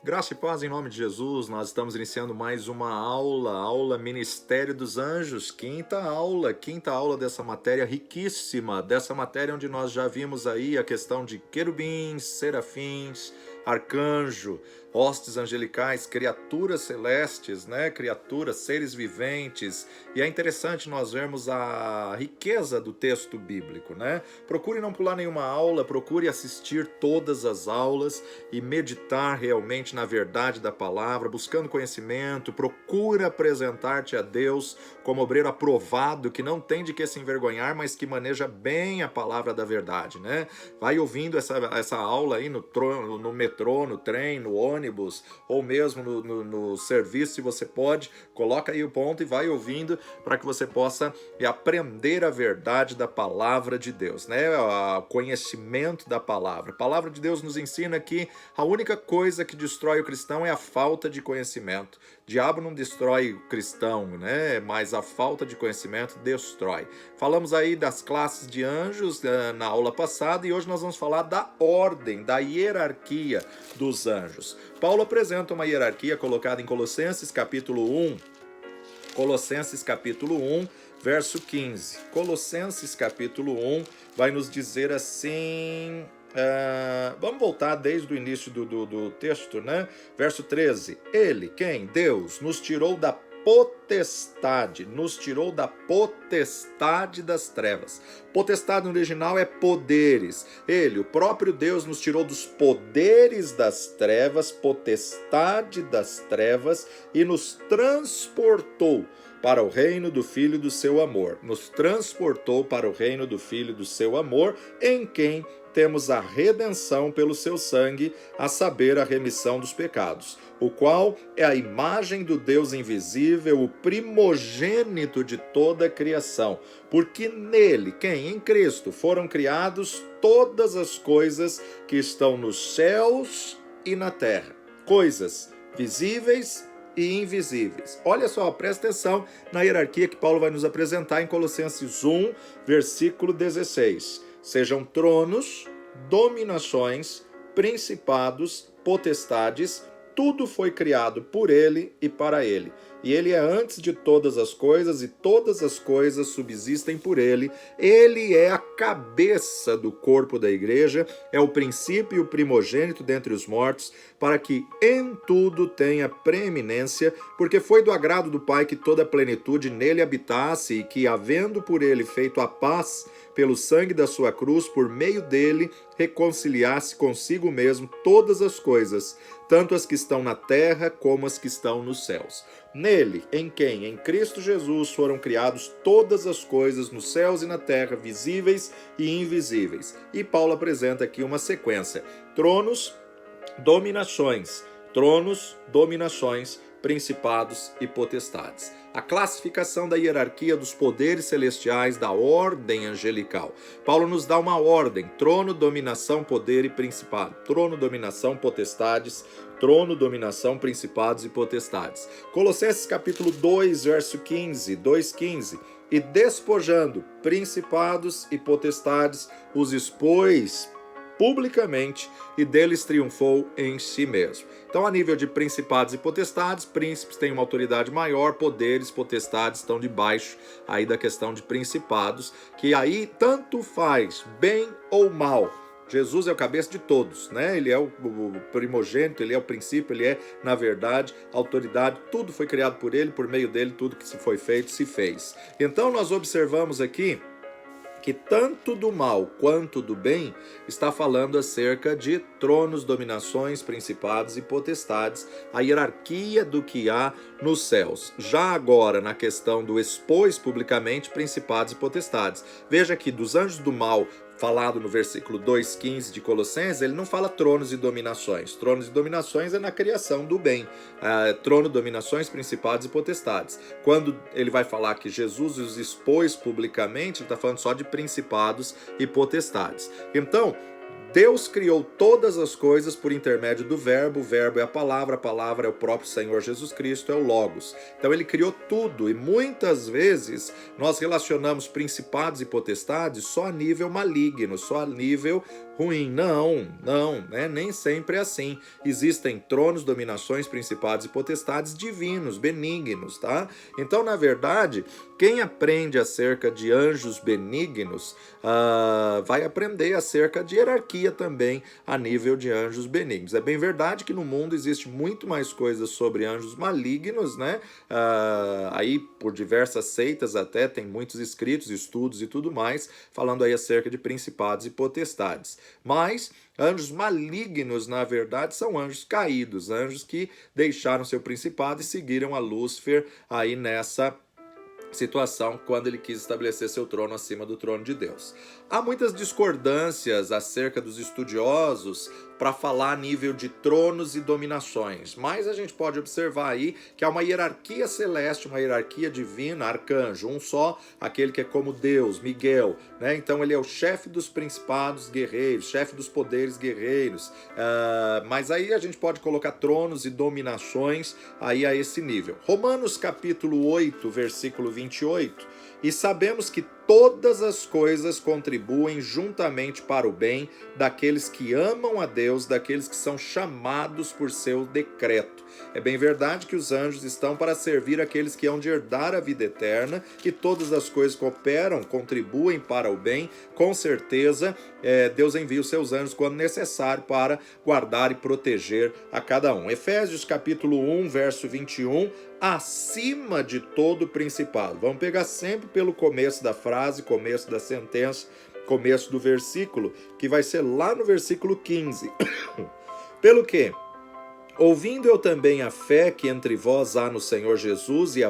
Graça e paz em nome de Jesus, nós estamos iniciando mais uma aula Ministério dos Anjos, quinta aula dessa matéria riquíssima, dessa matéria onde nós já vimos aí a questão de querubins, serafins, arcanjo, hostes angelicais, criaturas celestes, né? Criaturas, seres viventes, e é interessante nós vermos a riqueza do texto bíblico, né? Procure não pular nenhuma aula, procure assistir todas as aulas e meditar realmente na verdade da palavra, buscando conhecimento, procura apresentar-te a Deus como obreiro aprovado, que não tem de que se envergonhar, mas que maneja bem a palavra da verdade, né? Vai ouvindo essa aula aí no metrô, no trem, no ônibus, ou mesmo no serviço, se você pode, coloca aí o ponto e vai ouvindo para que você possa aprender a verdade da palavra de Deus, né? O conhecimento da palavra. A palavra de Deus nos ensina que a única coisa que destrói o cristão é a falta de conhecimento. O diabo não destrói o cristão, né? Mas a falta de conhecimento destrói. Falamos aí das classes de anjos na aula passada e hoje nós vamos falar da ordem, da hierarquia dos anjos. Paulo apresenta uma hierarquia colocada em Colossenses capítulo 1, verso 15. Colossenses capítulo 1 vai nos dizer assim... vamos voltar desde o início do texto, né? Verso 13. Ele, quem? Deus, nos tirou da potestade das trevas. Potestade no original é poderes. Ele, o próprio Deus, nos tirou dos poderes das trevas, potestade das trevas, e nos transportou para o reino do Filho do seu amor. Nos transportou para o reino do Filho do seu amor, em quem temos a redenção pelo seu sangue, a saber, a remissão dos pecados, o qual é a imagem do Deus invisível, o primogênito de toda a criação, porque nele, quem? Em Cristo, foram criados todas as coisas que estão nos céus e na terra, coisas visíveis e invisíveis. Olha só, presta atenção na hierarquia que Paulo vai nos apresentar em Colossenses 1, versículo 16. Sejam tronos, dominações, principados, potestades, tudo foi criado por ele e para ele. E ele é antes de todas as coisas, e todas as coisas subsistem por ele. Ele é a cabeça do corpo da igreja, é o princípio e o primogênito dentre os mortos, para que em tudo tenha preeminência, porque foi do agrado do Pai que toda a plenitude nele habitasse, e que, havendo por ele feito a paz pelo sangue da sua cruz, por meio dele, reconciliasse consigo mesmo todas as coisas, tanto as que estão na terra como as que estão nos céus. Nele, em quem? Em Cristo Jesus foram criados todas as coisas nos céus e na terra, visíveis e invisíveis. E Paulo apresenta aqui uma sequência: tronos, dominações, principados e potestades. A classificação da hierarquia dos poderes celestiais, da ordem angelical. Paulo nos dá uma ordem: trono, dominação, poder e principado. Trono, dominação, potestades. Trono, dominação, principados e potestades. Colossenses capítulo 2, verso 15, 2:15. E despojando principados e potestades, os expôs publicamente e deles triunfou em si mesmo. Então, a nível de principados e potestades, príncipes têm uma autoridade maior, poderes, potestades estão debaixo aí da questão de principados, que aí tanto faz bem ou mal. Jesus é o cabeça de todos, né? Ele é o primogênito, ele é o princípio, ele é, na verdade, a autoridade. Tudo foi criado por ele, por meio dele, tudo que se foi feito, se fez. Então, nós observamos aqui que tanto do mal quanto do bem está falando acerca de tronos, dominações, principados e potestades, a hierarquia do que há nos céus. Já agora, na questão do expôs publicamente principados e potestades. Veja que dos anjos do mal, falado no versículo 2:15 de Colossenses, ele não fala tronos e dominações. Tronos e dominações é na criação do bem. Trono, dominações, principados e potestades. Quando ele vai falar que Jesus os expôs publicamente, ele está falando só de principados e potestades. Então, Deus criou todas as coisas por intermédio do verbo, o verbo é a palavra é o próprio Senhor Jesus Cristo, é o Logos. Então ele criou tudo e muitas vezes nós relacionamos principados e potestades só a nível maligno, só a nível ruim. Não, né? Nem sempre é assim. Existem tronos, dominações, principados e potestades divinos, benignos, tá? Então, na verdade, quem aprende acerca de anjos benignos vai aprender acerca de hierarquia também a nível de anjos benignos. É bem verdade que no mundo existe muito mais coisas sobre anjos malignos, né? Aí por diversas seitas até tem muitos escritos, estudos e tudo mais, falando aí acerca de principados e potestades. Mas anjos malignos, na verdade, são anjos caídos, anjos que deixaram seu principado e seguiram a Lúcifer aí nessa situação quando ele quis estabelecer seu trono acima do trono de Deus. Há muitas discordâncias acerca dos estudiosos para falar a nível de tronos e dominações, mas a gente pode observar aí que há uma hierarquia celeste, uma hierarquia divina, arcanjo, um só, aquele que é como Deus, Miguel, né? Então ele é o chefe dos principados guerreiros, chefe dos poderes guerreiros, mas aí a gente pode colocar tronos e dominações aí a esse nível. Romanos capítulo 8, versículo 28, e sabemos que todas as coisas contribuem juntamente para o bem daqueles que amam a Deus, daqueles que são chamados por seu decreto. É bem verdade que os anjos estão para servir aqueles que hão de herdar a vida eterna, e todas as coisas cooperam, contribuem para o bem. Com certeza, Deus envia os seus anjos quando necessário para guardar e proteger a cada um. Efésios capítulo 1, verso 21, acima de todo principado. Vamos pegar sempre pelo começo da frase, começo da sentença, começo do versículo, que vai ser lá no versículo 15. Pelo quê? Ouvindo eu também a fé que entre vós há no Senhor Jesus e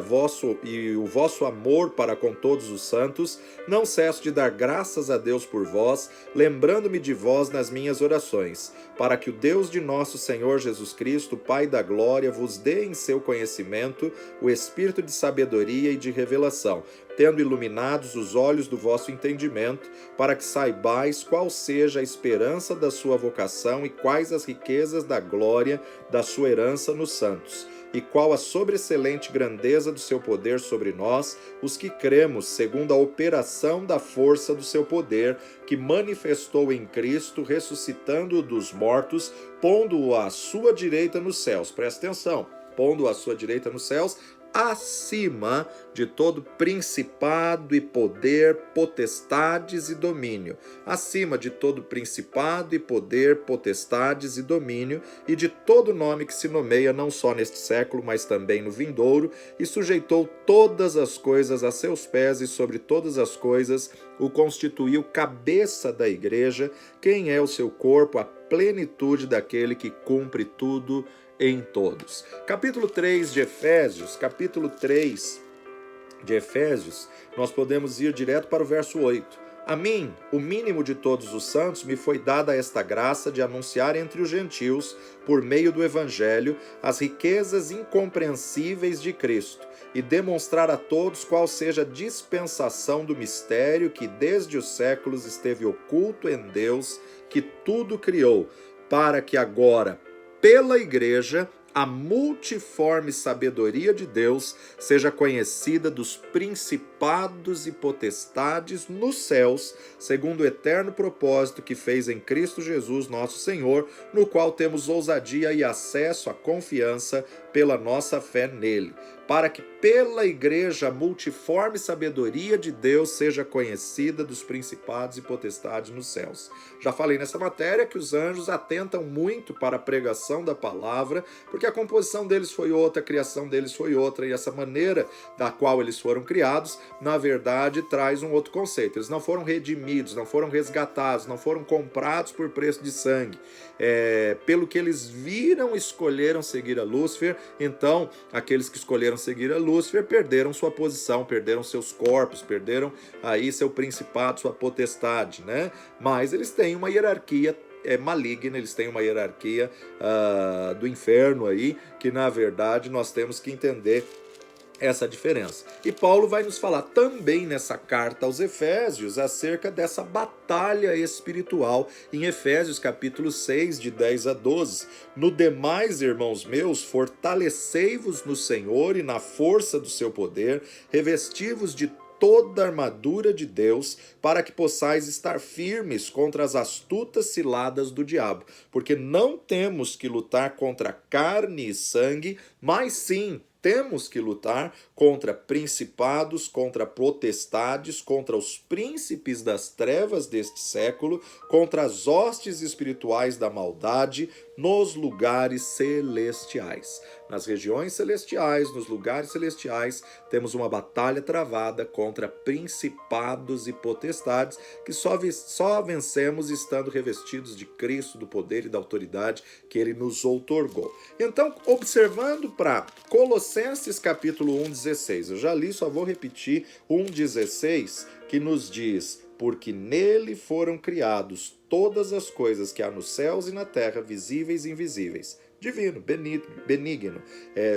o vosso amor para com todos os santos, não cesso de dar graças a Deus por vós, lembrando-me de vós nas minhas orações, para que o Deus de nosso Senhor Jesus Cristo, Pai da glória, vos dê em seu conhecimento o espírito de sabedoria e de revelação, tendo iluminados os olhos do vosso entendimento, para que saibais qual seja a esperança da sua vocação e quais as riquezas da glória da sua herança nos santos, e qual a sobreexcelente grandeza do seu poder sobre nós, os que cremos, segundo a operação da força do seu poder, que manifestou em Cristo, ressuscitando-o dos mortos, pondo-o à sua direita nos céus. Presta atenção, pondo-o à sua direita nos céus, acima de todo principado e poder, potestades e domínio, acima de todo principado e poder, potestades e domínio, e de todo nome que se nomeia não só neste século, mas também no vindouro, e sujeitou todas as coisas a seus pés, e sobre todas as coisas o constituiu cabeça da igreja, quem é o seu corpo, a plenitude daquele que cumpre tudo em todos. Capítulo 3 de Efésios, nós podemos ir direto para o verso 8. A mim, o mínimo de todos os santos, me foi dada esta graça de anunciar entre os gentios, por meio do Evangelho, as riquezas incompreensíveis de Cristo, e demonstrar a todos qual seja a dispensação do mistério que desde os séculos esteve oculto em Deus, que tudo criou, para que agora, pela igreja, a multiforme sabedoria de Deus seja conhecida dos principados e potestades nos céus, segundo o eterno propósito que fez em Cristo Jesus, nosso Senhor, no qual temos ousadia e acesso à confiança pela nossa fé nele, para que pela igreja a multiforme sabedoria de Deus seja conhecida dos principados e potestades nos céus. Já falei nessa matéria que os anjos atentam muito para a pregação da palavra, porque a composição deles foi outra, a criação deles foi outra, e essa maneira da qual eles foram criados, na verdade, traz um outro conceito. Eles não foram redimidos, não foram resgatados, não foram comprados por preço de sangue. Pelo que eles viram, escolheram seguir a Lúcifer. Então, aqueles que escolheram seguir a Lúcifer perderam sua posição, perderam seus corpos, perderam aí seu principado, sua potestade, né? Mas eles têm uma hierarquia maligna, eles têm uma hierarquia do inferno aí, que na verdade nós temos que entender essa diferença. E Paulo vai nos falar também nessa carta aos Efésios acerca dessa batalha espiritual em Efésios capítulo 6, de 10 a 12. No demais, irmãos meus, fortalecei-vos no Senhor e na força do seu poder, revesti-vos de toda a armadura de Deus, para que possais estar firmes contra as astutas ciladas do diabo, porque não temos que lutar contra carne e sangue, mas sim temos que lutar contra principados, contra potestades, contra os príncipes das trevas deste século, contra as hostes espirituais da maldade nos lugares celestiais. Nas regiões celestiais, nos lugares celestiais, temos uma batalha travada contra principados e potestades que só vencemos estando revestidos de Cristo, do poder e da autoridade que ele nos outorgou. Então, observando para Colossenses capítulo 1:16, eu já li, só vou repetir 1:16, que nos diz: porque nele foram criados todas as coisas que há nos céus e na terra, visíveis e invisíveis. Divino, benigno,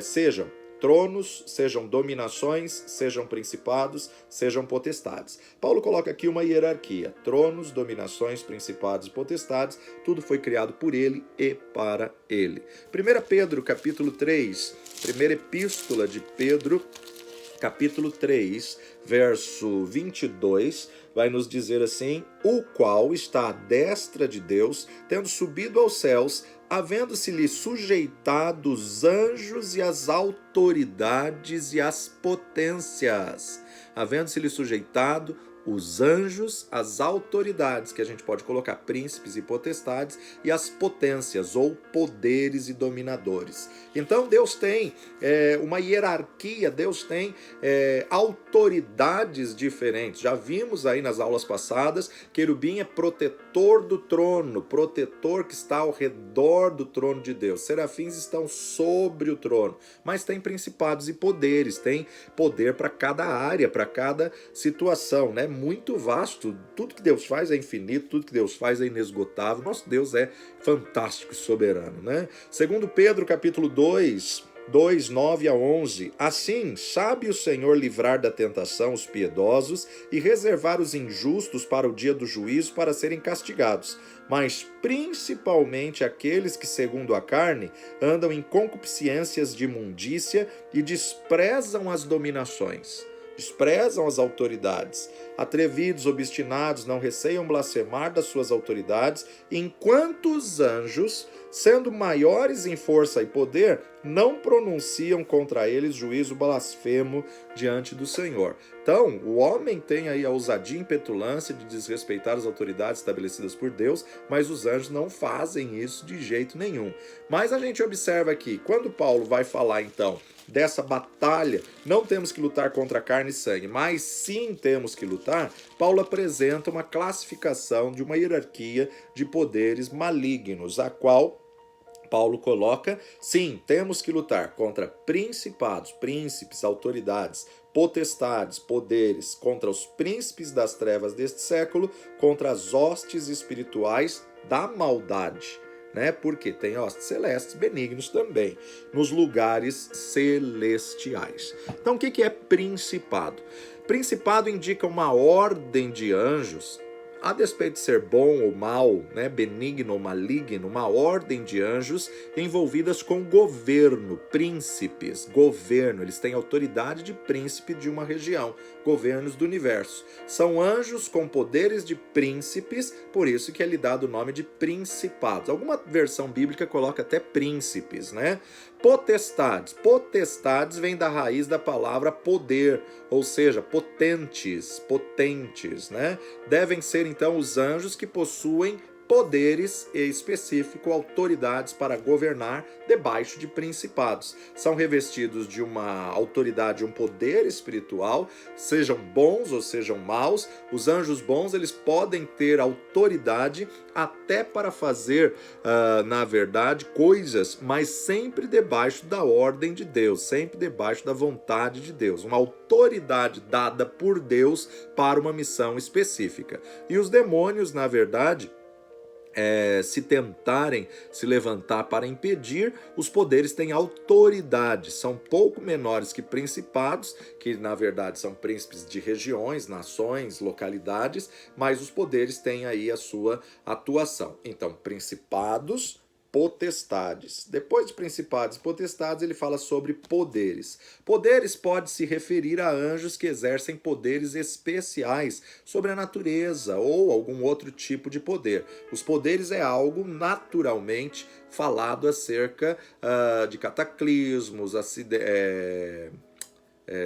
sejam tronos, sejam dominações, sejam principados, sejam potestades. Paulo coloca aqui uma hierarquia: tronos, dominações, principados e potestades, tudo foi criado por ele e para ele. 1 Pedro, capítulo 3, primeira epístola de Pedro, capítulo 3, verso 22, vai nos dizer assim: o qual está à destra de Deus, tendo subido aos céus, havendo-se-lhe sujeitado os anjos e as autoridades e as potências. Havendo-se-lhe sujeitado os anjos, as autoridades, que a gente pode colocar príncipes e potestades, e as potências, ou poderes e dominadores. Então Deus tem uma hierarquia, Deus tem autoridades diferentes. Já vimos aí nas aulas passadas, querubim é protetor do trono, protetor que está ao redor do trono de Deus. Serafins estão sobre o trono, mas tem principados e poderes, tem poder para cada área, para cada situação, né? Muito vasto, tudo que Deus faz é infinito, tudo que Deus faz é inesgotável. Nosso Deus é fantástico e soberano, né? Segundo Pedro, capítulo 2, 9 a 11, assim sabe o Senhor livrar da tentação os piedosos e reservar os injustos para o dia do juízo, para serem castigados, mas principalmente aqueles que, segundo a carne, andam em concupiscências de imundícia e desprezam as dominações. Desprezam as autoridades. Atrevidos, obstinados, não receiam blasfemar das suas autoridades, enquanto os anjos, sendo maiores em força e poder, não pronunciam contra eles juízo blasfemo diante do Senhor. Então, o homem tem aí a ousadia e petulância de desrespeitar as autoridades estabelecidas por Deus, mas os anjos não fazem isso de jeito nenhum. Mas a gente observa aqui, quando Paulo vai falar então dessa batalha, não temos que lutar contra carne e sangue, mas sim temos que lutar, Paulo apresenta uma classificação de uma hierarquia de poderes malignos, a qual Paulo coloca: sim, temos que lutar contra principados, príncipes, autoridades, potestades, poderes, contra os príncipes das trevas deste século, contra as hostes espirituais da maldade, né? Porque tem hostes celestes benignos também, nos lugares celestiais. Então, o que é principado? Principado indica uma ordem de anjos, a despeito de ser bom ou mal, né, benigno ou maligno, uma ordem de anjos envolvidas com governo, príncipes, governo. Eles têm autoridade de príncipe de uma região, governos do universo. São anjos com poderes de príncipes, por isso que é lhe dado o nome de principados. Alguma versão bíblica coloca até príncipes, né? Potestades. Potestades vem da raiz da palavra poder, ou seja, potentes, né? Devem ser então os anjos que possuem poderes e específico autoridades para governar debaixo de principados. São revestidos de uma autoridade, um poder espiritual, sejam bons ou sejam maus. Os anjos bons, eles podem ter autoridade até para fazer, na verdade, coisas, mas sempre debaixo da ordem de Deus, sempre debaixo da vontade de Deus. Uma autoridade dada por Deus para uma missão específica. E os demônios, na verdade, se tentarem se levantar para impedir, os poderes têm autoridade, são pouco menores que principados, que na verdade são príncipes de regiões, nações, localidades, mas os poderes têm aí a sua atuação. Então, principados, potestades. Depois de principados e potestades, ele fala sobre poderes. Poderes pode se referir a anjos que exercem poderes especiais sobre a natureza ou algum outro tipo de poder. Os poderes é algo naturalmente falado acerca de cataclismos,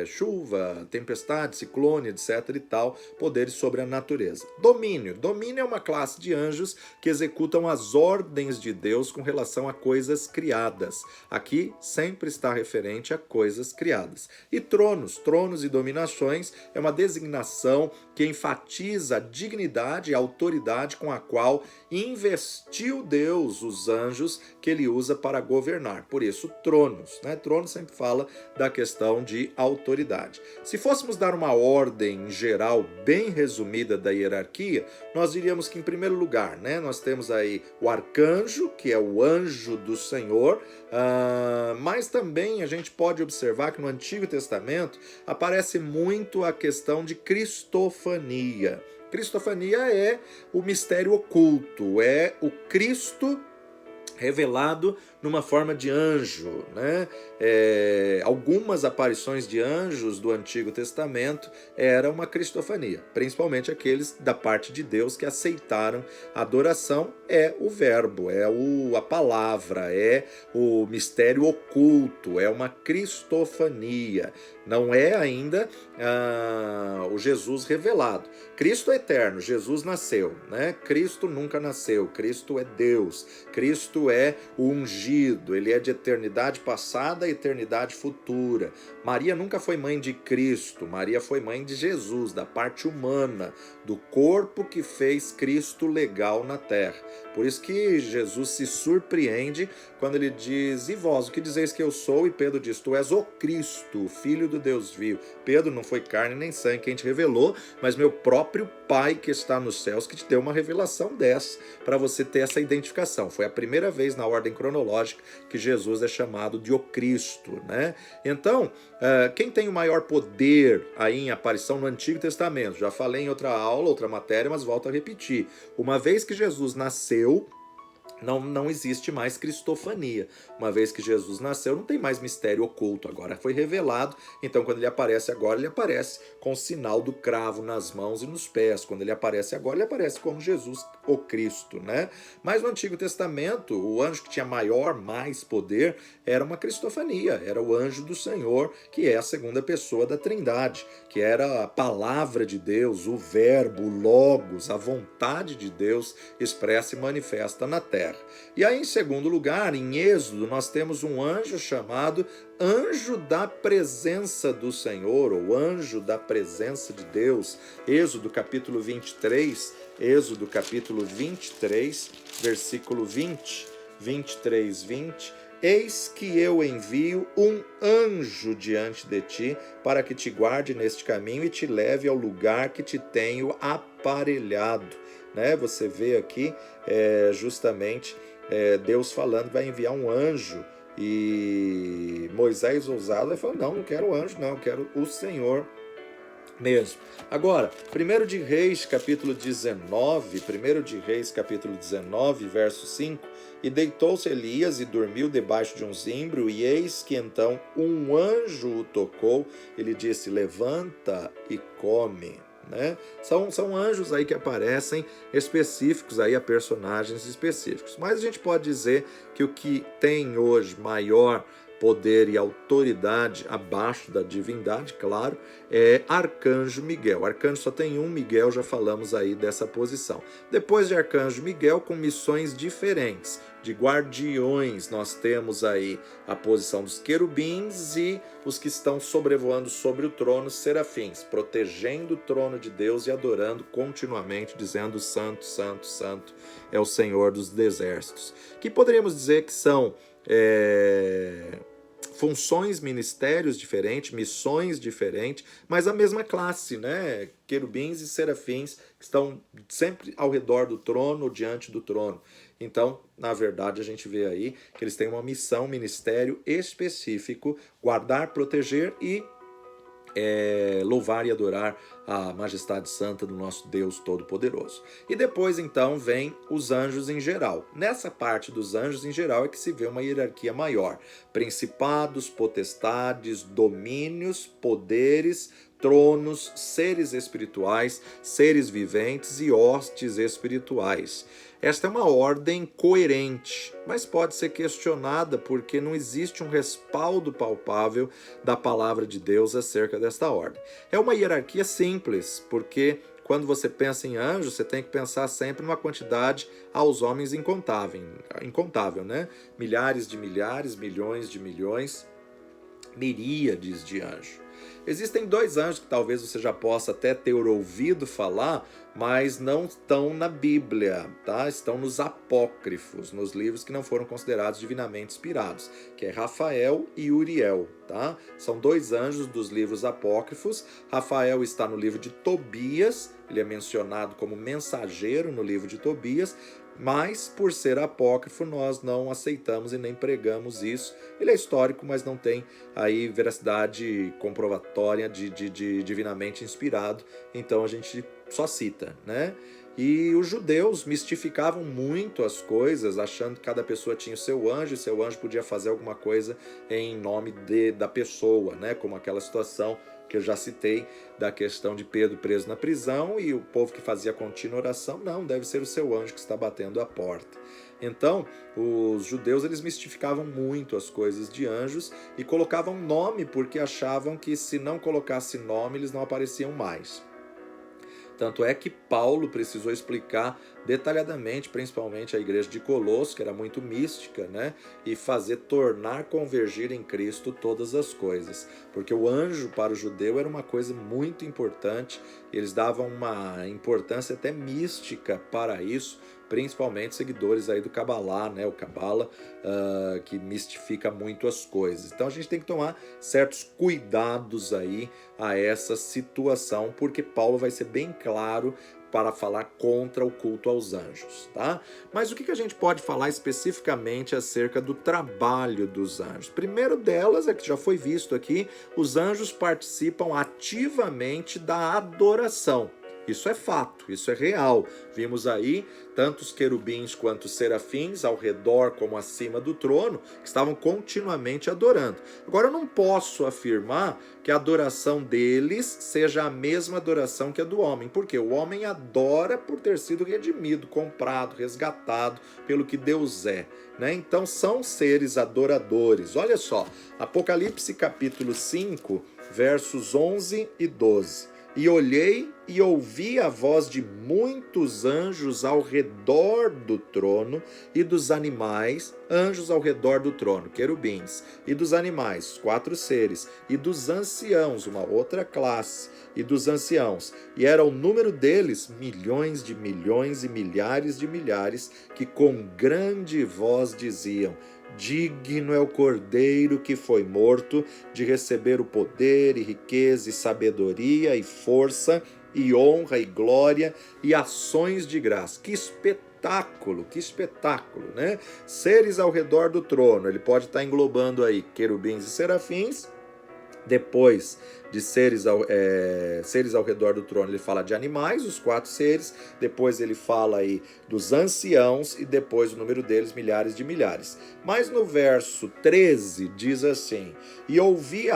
chuva, tempestade, ciclone, etc e tal, poderes sobre a natureza. Domínio. Domínio é uma classe de anjos que executam as ordens de Deus com relação a coisas criadas. Aqui sempre está referente a coisas criadas. E tronos. Tronos e dominações é uma designação que enfatiza a dignidade e a autoridade com a qual investiu Deus os anjos que ele usa para governar. Por isso, tronos. Trono sempre fala da questão de autoridade. Se fôssemos dar uma ordem geral bem resumida da hierarquia, nós diríamos que, em primeiro lugar, nós temos aí o arcanjo, que é o anjo do Senhor, mas também a gente pode observar que no Antigo Testamento aparece muito a questão de cristofania. Cristofania é o mistério oculto, é o Cristo revelado numa forma de anjo, algumas aparições de anjos do Antigo Testamento era uma cristofania, principalmente aqueles da parte de Deus que aceitaram a adoração, é o verbo, é a palavra, é o mistério oculto, é uma cristofania, não é ainda o Jesus revelado. Cristo é eterno, Jesus nasceu, Cristo nunca nasceu, Cristo é Deus, Cristo é o ungido, ele é de eternidade passada e eternidade futura. Maria nunca foi mãe de Cristo, Maria foi mãe de Jesus, da parte humana, do corpo que fez Cristo legal na terra. Por isso que Jesus se surpreende quando ele diz: e vós, o que dizeis que eu sou? E Pedro diz: tu és o Cristo, o Filho do Deus vivo. Pedro, não foi carne nem sangue quem te revelou, mas meu próprio Pai que está nos céus que te deu uma revelação dessa, para você ter essa identificação. Foi a primeira vez na ordem cronológica que Jesus é chamado de o Cristo, Então, quem tem o maior poder aí em aparição no Antigo Testamento? Já falei em outra aula, outra matéria, mas volto a repetir. Uma vez que Jesus nasceu, não existe mais cristofania. Uma vez que Jesus nasceu, não tem mais mistério oculto. Agora foi revelado. Então, quando ele aparece agora, ele aparece com o sinal do cravo nas mãos e nos pés. Quando ele aparece agora, ele aparece como Jesus, o Cristo, Mas no Antigo Testamento, o anjo que tinha mais poder, era uma cristofania. Era o anjo do Senhor, que é a segunda pessoa da Trindade, que era a palavra de Deus, o verbo, o logos, a vontade de Deus expressa e manifesta na terra. E aí, em segundo lugar, em Êxodo, nós temos um anjo chamado anjo da presença do Senhor, ou anjo da presença de Deus. Êxodo capítulo 23, versículo 20, 23, 20. Eis que eu envio um anjo diante de ti, para que te guarde neste caminho e te leve ao lugar que te tenho aparelhado. Você vê aqui justamente Deus falando que vai enviar um anjo, e Moisés, ousado, falou: não quero anjo, não, eu quero o Senhor mesmo. Agora, 1 de Reis, capítulo 19, verso 5, e deitou-se Elias e dormiu debaixo de um zimbro, e eis que então um anjo o tocou, ele disse: levanta e come. São anjos aí que aparecem específicos aí a personagens específicos. Mas a gente pode dizer que o que tem hoje maior poder e autoridade abaixo da divindade, claro, é Arcanjo Miguel. Arcanjo só tem um, Miguel, já falamos aí dessa posição. Depois de Arcanjo Miguel, com missões diferentes, de guardiões, nós temos aí a posição dos querubins e os que estão sobrevoando sobre o trono, serafins, protegendo o trono de Deus e adorando continuamente, dizendo: santo, santo, santo é o Senhor dos exércitos. Que poderíamos dizer que são funções, ministérios diferentes, missões diferentes, mas a mesma classe, né? Querubins e serafins que estão sempre ao redor do trono, diante do trono. Então, na verdade, a gente vê aí que eles têm uma missão, um ministério específico, guardar, proteger e louvar e adorar a majestade santa do nosso Deus Todo-Poderoso. E depois, então, vem os anjos em geral. Nessa parte dos anjos em geral é que se vê uma hierarquia maior. Principados, potestades, domínios, poderes, tronos, seres espirituais, seres viventes e hostes espirituais. Esta é uma ordem coerente, mas pode ser questionada porque não existe um respaldo palpável da palavra de Deus acerca desta ordem. É uma hierarquia simples, porque quando você pensa em anjos, você tem que pensar sempre numa quantidade aos homens incontável, né? Milhares de milhares, milhões de milhões, miríades de anjos. Existem dois anjos que talvez você já possa até ter ouvido falar, mas não estão na Bíblia, tá? Estão nos apócrifos, nos livros que não foram considerados divinamente inspirados, que é Rafael e Uriel, tá? São dois anjos dos livros apócrifos. Rafael está no livro de Tobias, ele é mencionado como mensageiro no livro de Tobias, mas por ser apócrifo nós não aceitamos e nem pregamos isso. Ele é histórico, mas não tem aí veracidade comprovatória de divinamente inspirado, então a gente só cita, né? E os judeus mistificavam muito as coisas, achando que cada pessoa tinha o seu anjo, e seu anjo podia fazer alguma coisa em nome da pessoa, né? Como aquela situação que eu já citei da questão de Pedro preso na prisão e o povo que fazia contínua oração, não, deve ser o seu anjo que está batendo a porta. Então, os judeus eles mistificavam muito as coisas de anjos e colocavam nome porque achavam que se não colocasse nome eles não apareciam mais. Tanto é que Paulo precisou explicar detalhadamente, principalmente a igreja de Colosso, que era muito mística, né? E tornar convergir em Cristo todas as coisas. Porque o anjo para o judeu era uma coisa muito importante, eles davam uma importância até mística para isso, principalmente seguidores aí do Cabalá, né? O Cabala, que mistifica muito as coisas. Então a gente tem que tomar certos cuidados aí a essa situação, porque Paulo vai ser bem claro para falar contra o culto aos anjos, tá? Mas o que a gente pode falar especificamente acerca do trabalho dos anjos? Primeiro delas, é que já foi visto aqui, os anjos participam ativamente da adoração. Isso é fato, isso é real. Vimos aí tanto os querubins quanto os serafins ao redor como acima do trono, que estavam continuamente adorando. Agora eu não posso afirmar que a adoração deles seja a mesma adoração que a do homem, porque o homem adora por ter sido redimido, comprado, resgatado pelo que Deus é, né? Então são seres adoradores. Olha só, Apocalipse capítulo 5, versos 11 e 12. E olhei e ouvi a voz de muitos anjos ao redor do trono e dos animais, anjos ao redor do trono, querubins, e dos animais, 4 seres, e dos anciãos, uma outra classe, e dos anciãos. E era o número deles, milhões de milhões e milhares de milhares, que com grande voz diziam: digno é o Cordeiro que foi morto de receber o poder e riqueza e sabedoria e força e honra e glória e ações de graça. Que espetáculo, né? Seres ao redor do trono, ele pode estar englobando aí querubins e serafins. Depois de seres ao redor do trono, ele fala de animais, os 4 seres. Depois ele fala aí dos anciãos e depois o número deles, milhares de milhares. Mas no verso 13 diz assim: e ouvi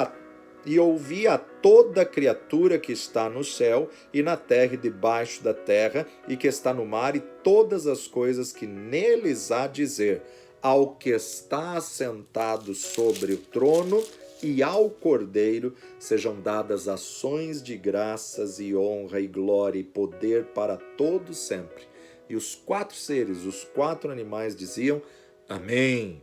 a toda criatura que está no céu e na terra e debaixo da terra e que está no mar e todas as coisas que neles há dizer, ao que está assentado sobre o trono e ao Cordeiro sejam dadas ações de graças e honra e glória e poder para todos sempre. E os 4 seres, os 4 animais diziam: Amém.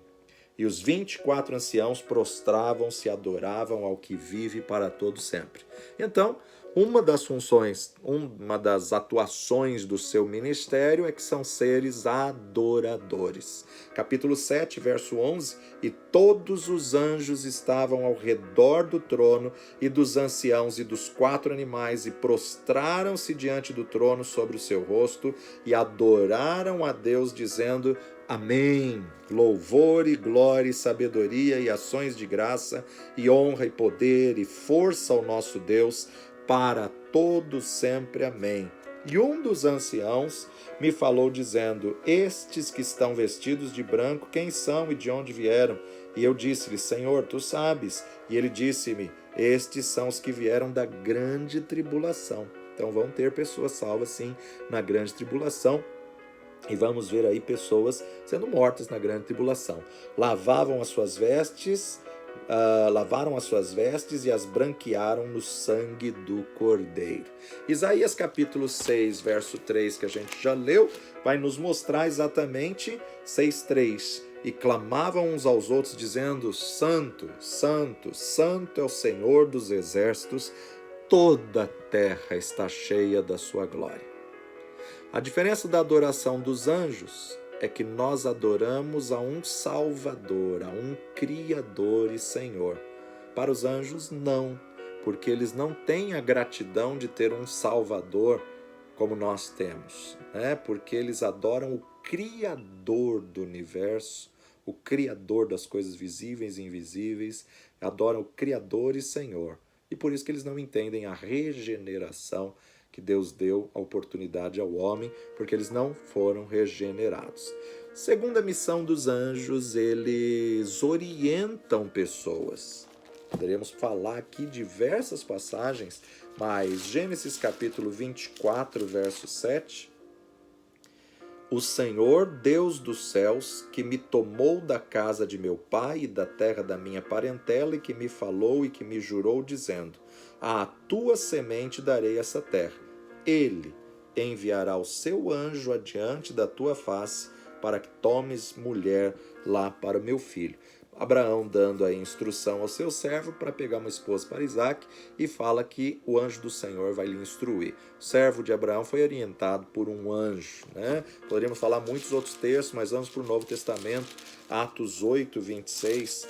E os 24 anciãos prostravam-se e adoravam ao que vive para todo sempre. Então, Uma das funções, uma das atuações do seu ministério é que são seres adoradores. Capítulo 7, verso 11: E todos os anjos estavam ao redor do trono e dos anciãos e dos 4 animais, e prostraram-se diante do trono sobre o seu rosto e adoraram a Deus, dizendo: Amém. Louvor e glória e sabedoria e ações de graça e honra e poder e força ao nosso Deus para todos sempre. Amém. E um dos anciãos me falou dizendo: Estes que estão vestidos de branco, quem são e de onde vieram? E eu disse-lhe: Senhor, tu sabes. E ele disse-me: Estes são os que vieram da grande tribulação. Então vão ter pessoas salvas sim na grande tribulação. E vamos ver aí pessoas sendo mortas na grande tribulação. Lavaram as suas vestes e as branquearam no sangue do Cordeiro. Isaías capítulo 6, verso 3, que a gente já leu, vai nos mostrar exatamente 6:3. E clamavam uns aos outros, dizendo: Santo, Santo, Santo é o Senhor dos exércitos, toda a terra está cheia da sua glória. A diferença da adoração dos anjos é que nós adoramos a um Salvador, a um Criador e Senhor. Para os anjos, não, porque eles não têm a gratidão de ter um Salvador como nós temos, né? Porque eles adoram o Criador do universo, o Criador das coisas visíveis e invisíveis, adoram o Criador e Senhor. E por isso que eles não entendem a regeneração que Deus deu a oportunidade ao homem, porque eles não foram regenerados. Segunda missão dos anjos, eles orientam pessoas. Poderíamos falar aqui diversas passagens, mas Gênesis capítulo 24, verso 7. O Senhor, Deus dos céus, que me tomou da casa de meu pai e da terra da minha parentela, e que me falou e que me jurou, dizendo: À tua semente darei essa terra. Ele enviará o seu anjo adiante da tua face, para que tomes mulher lá para o meu filho. Abraão dando a instrução ao seu servo para pegar uma esposa para Isaac, e fala que o anjo do Senhor vai lhe instruir. O servo de Abraão foi orientado por um anjo, né? Poderíamos falar muitos outros textos, mas vamos para o Novo Testamento, Atos 8:26.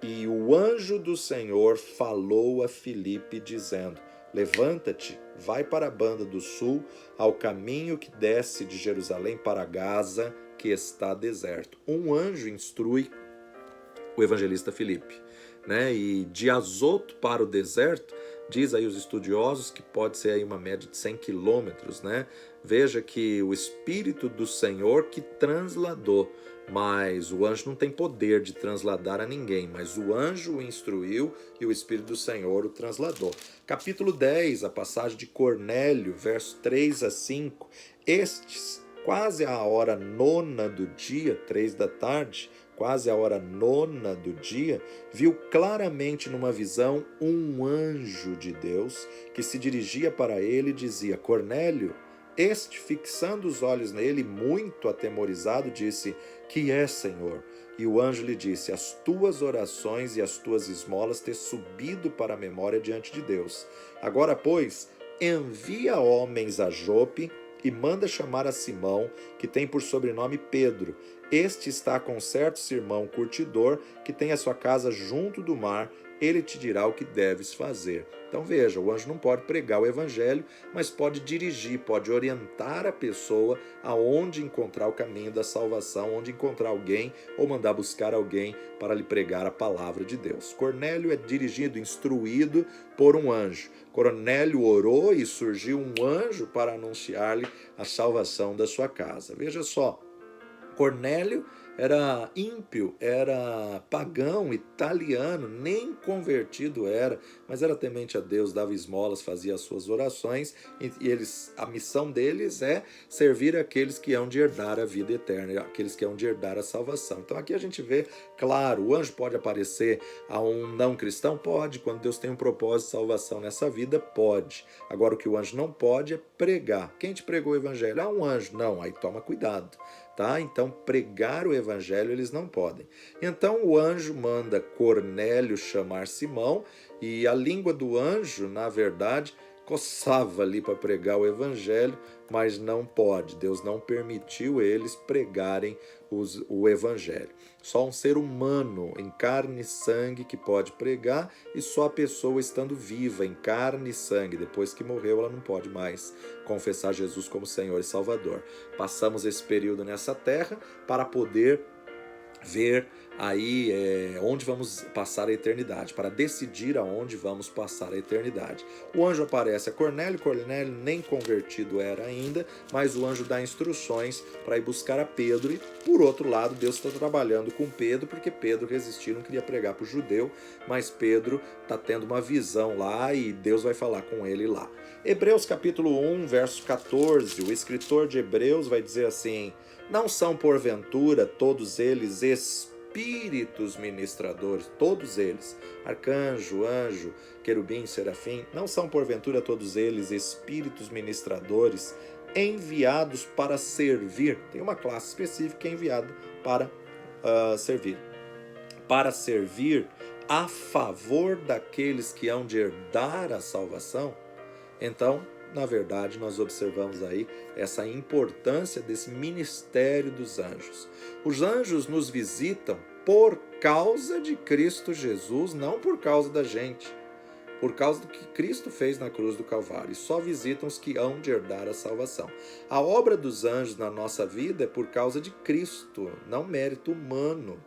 E o anjo do Senhor falou a Filipe, dizendo: Levanta-te, vai para a banda do sul, ao caminho que desce de Jerusalém para Gaza, que está deserto. Um anjo instrui o evangelista Filipe, né? E de Azoto para o deserto, diz aí os estudiosos que pode ser aí uma média de 100 quilômetros, né? Veja que o Espírito do Senhor que transladou, mas o anjo não tem poder de transladar a ninguém, mas o anjo o instruiu e o Espírito do Senhor o transladou. Capítulo 10, a passagem de Cornélio, verso 3-5. Estes, quase a hora nona do dia, 3 da tarde, quase a hora nona do dia, viu claramente numa visão um anjo de Deus que se dirigia para ele e dizia: Cornélio. Este, fixando os olhos nele, muito atemorizado, disse: Que é, Senhor? E o anjo lhe disse: As tuas orações e as tuas esmolas têm subido para a memória diante de Deus. Agora, pois, envia homens a Jope e manda chamar a Simão, que tem por sobrenome Pedro. Este está com certo irmão curtidor, que tem a sua casa junto do mar. Ele te dirá o que deves fazer. Então veja, o anjo não pode pregar o evangelho, mas pode dirigir, pode orientar a pessoa aonde encontrar o caminho da salvação, onde encontrar alguém ou mandar buscar alguém para lhe pregar a palavra de Deus. Cornélio é dirigido, instruído por um anjo. Cornélio orou e surgiu um anjo para anunciar-lhe a salvação da sua casa. Veja só, Cornélio era ímpio, era pagão, italiano, nem convertido era, mas era temente a Deus, dava esmolas, fazia as suas orações, e a missão deles é servir aqueles que hão de herdar a vida eterna, aqueles que hão de herdar a salvação. Então aqui a gente vê, claro, o anjo pode aparecer a um não cristão? Pode, quando Deus tem um propósito de salvação nessa vida, pode. Agora o que o anjo não pode é pregar. Quem te pregou o evangelho? Um anjo. Não, aí toma cuidado. tá? Então pregar o evangelho eles não podem. Então o anjo manda Cornélio chamar Simão e a língua do anjo, na verdade, coçava ali para pregar o evangelho, mas não pode. Deus não permitiu eles pregarem o evangelho. Só um ser humano em carne e sangue que pode pregar, e só a pessoa estando viva em carne e sangue, depois que morreu, ela não pode mais confessar Jesus como Senhor e Salvador. Passamos esse período nessa terra para poder ver aí onde vamos passar a eternidade, para decidir aonde vamos passar a eternidade. O anjo aparece a Cornélio, Cornélio nem convertido era ainda, mas o anjo dá instruções para ir buscar a Pedro, e por outro lado Deus está trabalhando com Pedro, porque Pedro resistiu, não queria pregar para o judeu, mas Pedro está tendo uma visão lá e Deus vai falar com ele lá. Hebreus capítulo 1, verso 14, o escritor de Hebreus vai dizer assim: não são porventura todos eles espíritos ministradores, todos eles, arcanjo, anjo, querubim, serafim, não são porventura todos eles espíritos ministradores enviados para servir? Tem uma classe específica que é enviada para servir a favor daqueles que hão de herdar a salvação. Então, na verdade, nós observamos aí essa importância desse ministério dos anjos. Os anjos nos visitam por causa de Cristo Jesus, não por causa da gente, por causa do que Cristo fez na cruz do Calvário, e só visitam os que hão de herdar a salvação. A obra dos anjos na nossa vida é por causa de Cristo, não mérito humano.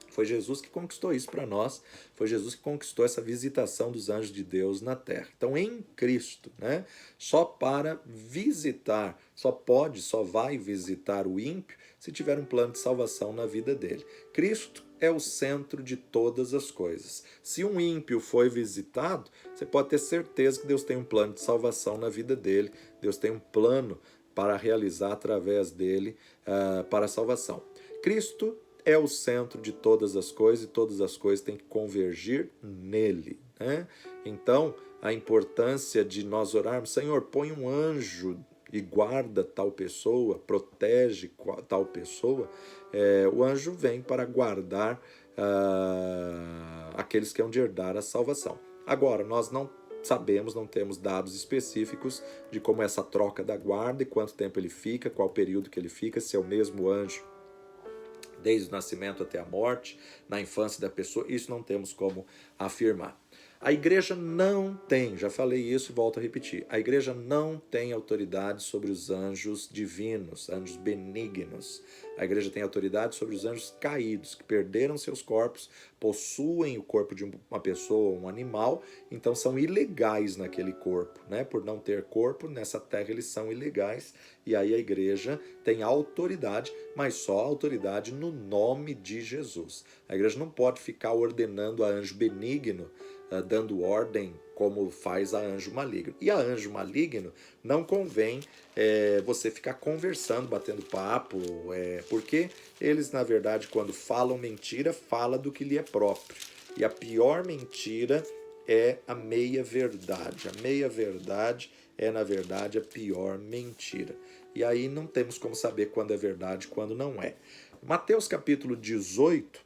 Foi Jesus que conquistou isso para nós, foi Jesus que conquistou essa visitação dos anjos de Deus na terra. Então, em Cristo, né, só para visitar, só vai visitar o ímpio se tiver um plano de salvação na vida dele. Cristo é o centro de todas as coisas. Se um ímpio foi visitado, você pode ter certeza que Deus tem um plano de salvação na vida dele, Deus tem um plano para realizar através dele para a salvação. Cristo é o centro de todas as coisas e todas as coisas têm que convergir nele, né? Então, a importância de nós orarmos: Senhor, põe um anjo e guarda tal pessoa, protege tal pessoa. O anjo vem para guardar aqueles que hão de herdar a salvação. Agora, nós não sabemos, não temos dados específicos de como é essa troca da guarda e quanto tempo ele fica, qual período que ele fica, se é o mesmo anjo desde o nascimento até a morte, na infância da pessoa, isso não temos como afirmar. A igreja não tem, já falei isso e volto a repetir, a igreja não tem autoridade sobre os anjos divinos, anjos benignos. A igreja tem autoridade sobre os anjos caídos, que perderam seus corpos, possuem o corpo de uma pessoa ou um animal, então são ilegais naquele corpo, né? Por não ter corpo, nessa terra eles são ilegais, e aí a igreja tem autoridade, mas só autoridade no nome de Jesus. A igreja não pode ficar ordenando a anjo benigno, dando ordem como faz a anjo maligno. E a anjo maligno não convém você ficar conversando, batendo papo, porque eles, na verdade, quando falam mentira, falam do que lhe é próprio. E a pior mentira é a meia-verdade. A meia-verdade é, na verdade, a pior mentira. E aí não temos como saber quando é verdade e quando não é. Mateus capítulo 18,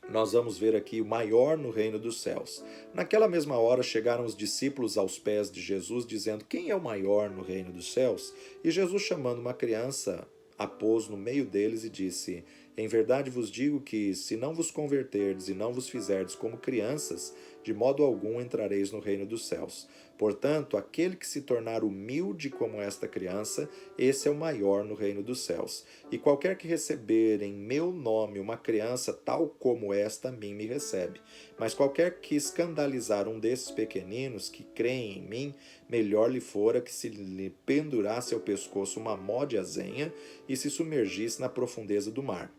nós vamos ver aqui o maior no reino dos céus. Naquela mesma hora chegaram os discípulos aos pés de Jesus, dizendo: quem é o maior no reino dos céus? E Jesus, chamando uma criança, a pôs no meio deles e disse: em verdade vos digo que, se não vos converterdes e não vos fizerdes como crianças, de modo algum entrareis no reino dos céus. Portanto, aquele que se tornar humilde como esta criança, esse é o maior no reino dos céus. E qualquer que receber em meu nome uma criança tal como esta, a mim me recebe. Mas qualquer que escandalizar um desses pequeninos que creem em mim, melhor lhe fora que se lhe pendurasse ao pescoço uma mó de azenha e se sumergisse na profundeza do mar.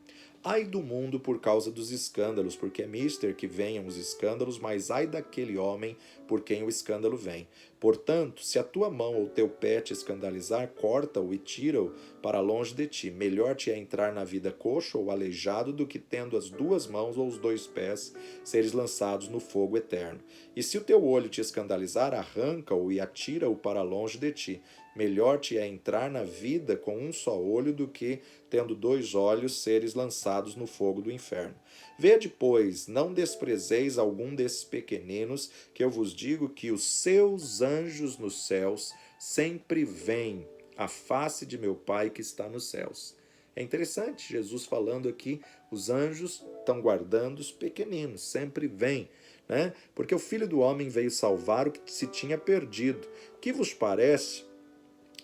Ai do mundo por causa dos escândalos, porque é mister que venham os escândalos, mas ai daquele homem por quem o escândalo vem. Portanto, se a tua mão ou teu pé te escandalizar, corta-o e tira-o para longe de ti. Melhor te é entrar na vida coxo ou aleijado do que, tendo as duas mãos ou os dois pés, seres lançados no fogo eterno. E se o teu olho te escandalizar, arranca-o e atira-o para longe de ti. Melhor te é entrar na vida com um só olho do que, tendo 2 olhos, seres lançados no fogo do inferno. Vede, pois, não desprezeis algum desses pequeninos, que eu vos digo que os seus anjos nos céus sempre veem a face de meu Pai que está nos céus. É interessante, Jesus falando aqui, os anjos estão guardando os pequeninos, sempre vêm, né? Porque o Filho do Homem veio salvar o que se tinha perdido. Que vos parece,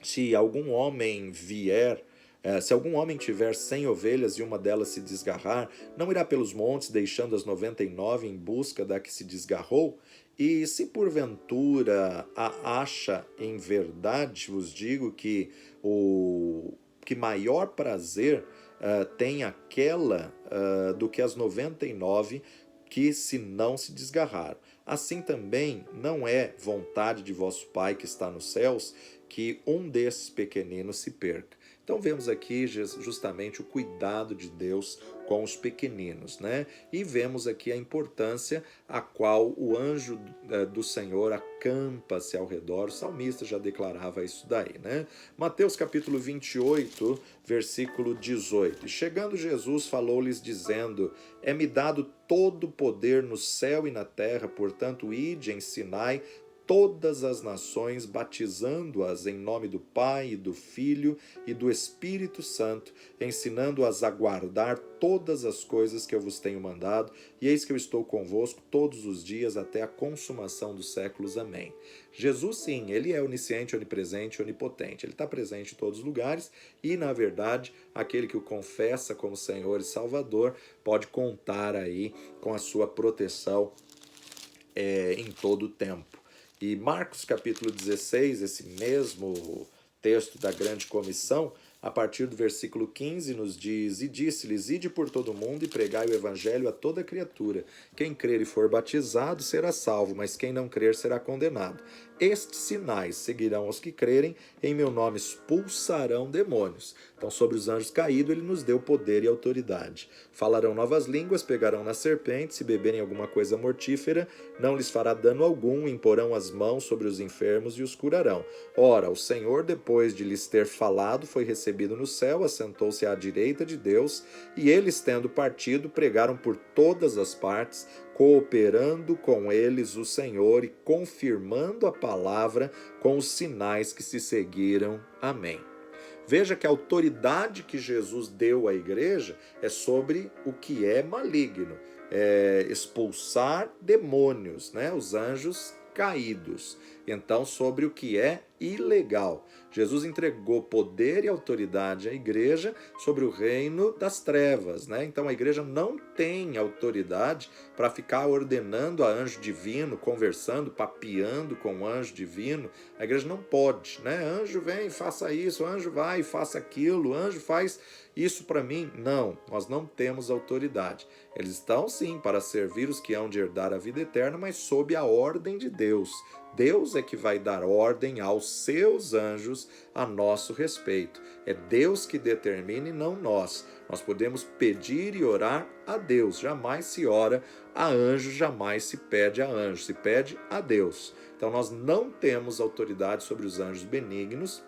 se algum homem se algum homem tiver 100 ovelhas e uma delas se desgarrar, não irá pelos montes deixando as 99 em busca da que se desgarrou? E se porventura a acha em verdade, vos digo que maior prazer tem aquela do que as 99 que se não se desgarraram. Assim também não é vontade de vosso Pai que está nos céus que um desses pequeninos se perca. Então vemos aqui justamente o cuidado de Deus com os pequeninos, né? E vemos aqui a importância a qual o anjo do Senhor acampa-se ao redor. O salmista já declarava isso daí, né? Mateus capítulo 28, versículo 18. E chegando Jesus, falou-lhes dizendo: É-me dado todo o poder no céu e na terra, portanto, ide, ensinai todas as nações, batizando-as em nome do Pai, e do Filho e do Espírito Santo, ensinando-as a guardar todas as coisas que eu vos tenho mandado, e eis que eu estou convosco todos os dias até a consumação dos séculos. Amém. Jesus, sim, ele é onisciente, onipresente, onipotente. Ele está presente em todos os lugares e, na verdade, aquele que o confessa como Senhor e Salvador pode contar aí com a sua proteção em todo o tempo. E Marcos capítulo 16, esse mesmo texto da grande comissão, a partir do versículo 15 nos diz: E disse-lhes, ide por todo o mundo e pregai o evangelho a toda criatura. Quem crer e for batizado será salvo, mas quem não crer será condenado. Estes sinais seguirão os que crerem, em meu nome expulsarão demônios. Então, sobre os anjos caídos, ele nos deu poder e autoridade. Falarão novas línguas, pegarão nas serpentes, se beberem alguma coisa mortífera, não lhes fará dano algum, imporão as mãos sobre os enfermos e os curarão. Ora, o Senhor, depois de lhes ter falado, foi recebido no céu, assentou-se à direita de Deus, e eles, tendo partido, pregaram por todas as partes, cooperando com eles o Senhor e confirmando a palavra com os sinais que se seguiram. Amém. Veja que a autoridade que Jesus deu à igreja é sobre o que é maligno, expulsar demônios, né? Os anjos caídos. Então, sobre o que é ilegal. Jesus entregou poder e autoridade à igreja sobre o reino das trevas, né? Então a igreja não tem autoridade para ficar ordenando a anjo divino, conversando, papeando com o anjo divino. A igreja não pode, né? Anjo vem, faça isso, anjo vai, faça aquilo, anjo faz isso para mim. Não, nós não temos autoridade. Eles estão sim para servir os que hão de herdar a vida eterna, mas sob a ordem de Deus. Deus é que vai dar ordem aos seus anjos a nosso respeito. É Deus que determina e não nós. Nós podemos pedir e orar a Deus. Jamais se ora a anjo, jamais se pede a anjo. Se pede a Deus. Então nós não temos autoridade sobre os anjos benignos.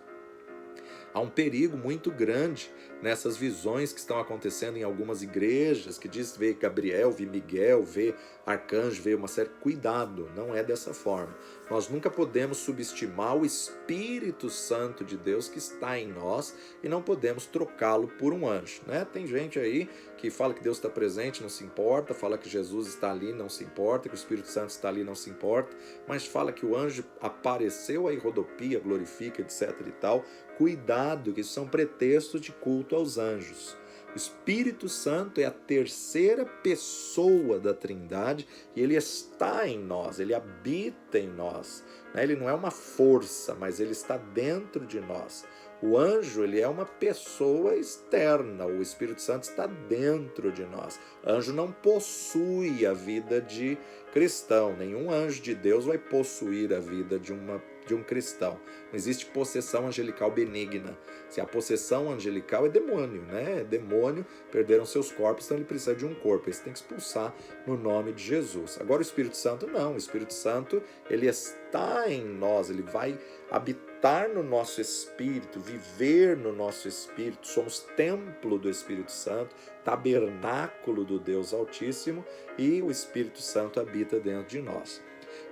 Há um perigo muito grande nessas visões que estão acontecendo em algumas igrejas, que diz vê Gabriel, vê Miguel, vê arcanjo, vê uma série. Cuidado, não é dessa forma. Nós nunca podemos subestimar o Espírito Santo de Deus que está em nós e não podemos trocá-lo por um anjo, né? Tem gente aí que fala que Deus está presente, não se importa, fala que Jesus está ali, não se importa, que o Espírito Santo está ali, não se importa, mas fala que o anjo apareceu, aí rodopia, glorifica, etc e tal. Cuidado, que isso são pretextos de culto aos anjos. O Espírito Santo é a terceira pessoa da Trindade e ele está em nós, ele habita em nós. Ele não é uma força, mas ele está dentro de nós. O anjo, ele é uma pessoa externa, o Espírito Santo está dentro de nós. Anjo não possui a vida de cristão, nenhum anjo de Deus vai possuir a vida de um cristão. Não existe possessão angelical benigna. Se a possessão angelical é demônio, né? É demônio, perderam seus corpos, então ele precisa de um corpo. Esse tem que expulsar no nome de Agora o Espírito Santo não. O Espírito Santo, ele está em nós, ele vai habitar habitar no nosso espírito, viver no nosso espírito, somos templo do Espírito Santo, tabernáculo do Deus Altíssimo, e o Espírito Santo habita dentro de nós.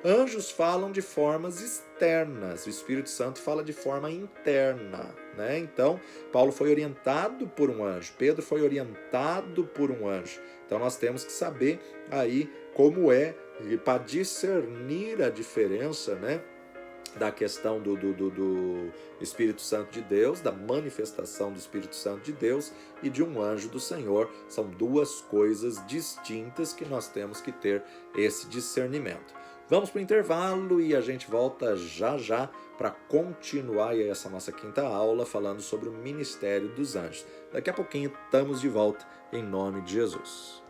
Anjos falam de formas externas, o Espírito Santo fala de forma interna, né? Então, Paulo foi orientado por um anjo, Pedro foi orientado por um anjo. Então, nós temos que saber aí como é, para discernir a diferença, né, da questão do Espírito Santo de Deus, da manifestação do Espírito Santo de Deus e de um anjo do Senhor. São duas coisas distintas que nós temos que ter esse discernimento. Vamos para o intervalo e a gente volta já já para continuar essa nossa quinta aula falando sobre o ministério dos anjos. Daqui a pouquinho estamos de volta, em nome de Jesus.